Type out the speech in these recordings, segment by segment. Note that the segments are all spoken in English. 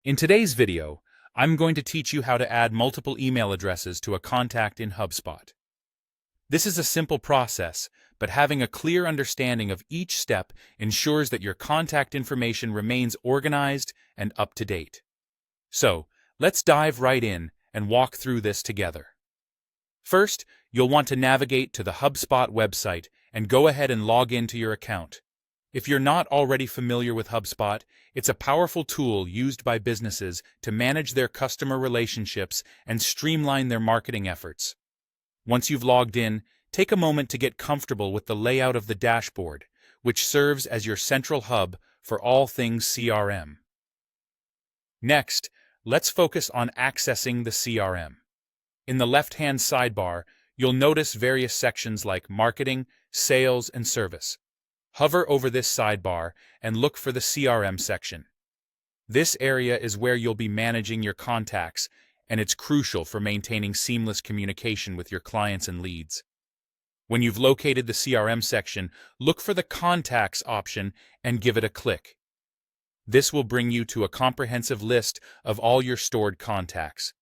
In today's video, I'm going to teach you how to add multiple email addresses to a contact in HubSpot. This is a simple process, but having a clear understanding of each step ensures that your contact information remains organized and up to date. So, let's dive right in and walk through this together. First, you'll want to navigate to the HubSpot website and go ahead and log into your account. If you're not already familiar with HubSpot, it's a powerful tool used by businesses to manage their customer relationships and streamline their marketing efforts. Once you've logged in, take a moment to get comfortable with the layout of the dashboard, which serves as your central hub for all things CRM. Next, let's focus on accessing the CRM. In the left-hand sidebar, you'll notice various sections like Marketing, Sales, and Service. Hover over this sidebar and look for the CRM section. This area is where you'll be managing your contacts, and it's crucial for maintaining seamless communication with your clients and leads. When you've located the CRM section, look for the Contacts option and give it a click. This will bring you to a comprehensive list of all your stored contacts.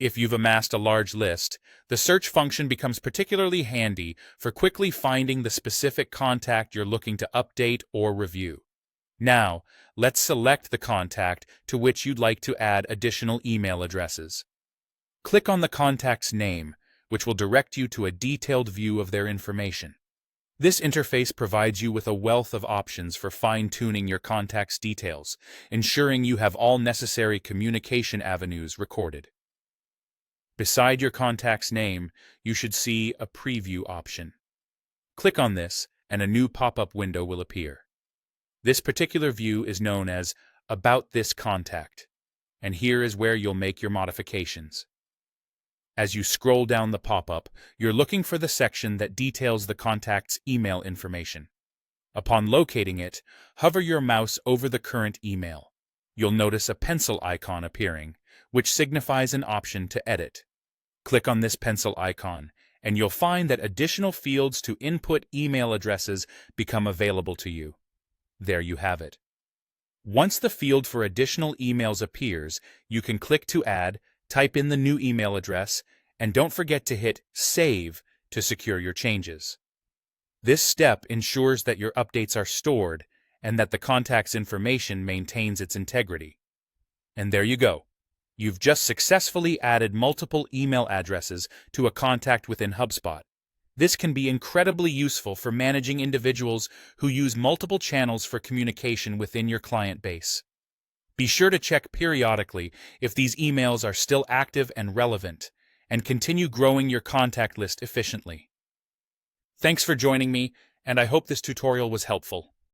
If you've amassed a large list, the search function becomes particularly handy for quickly finding the specific contact you're looking to update or review. Now, let's select the contact to which you'd like to add additional email addresses. Click on the contact's name, which will direct you to a detailed view of their information. This interface provides you with a wealth of options for fine-tuning your contact's details, ensuring you have all necessary communication avenues recorded. Beside your contact's name, you should see a preview option. Click on this, and a new pop-up window will appear. This particular view is known as About This Contact, and here is where you'll make your modifications. As you scroll down the pop-up, you're looking for the section that details the contact's email information. Upon locating it, hover your mouse over the current email. You'll notice a pencil icon appearing, which signifies an option to edit. Click on this pencil icon, and you'll find that additional fields to input email addresses become available to you. There you have it. Once the field for additional emails appears, you can click to add, type in the new email address, and don't forget to hit Save to secure your changes. This step ensures that your updates are stored and that the contact's information maintains its integrity. And there you go. You've just successfully added multiple email addresses to a contact within HubSpot. This can be incredibly useful for managing individuals who use multiple channels for communication within your client base. Be sure to check periodically if these emails are still active and relevant, and continue growing your contact list efficiently. Thanks for joining me, and I hope this tutorial was helpful.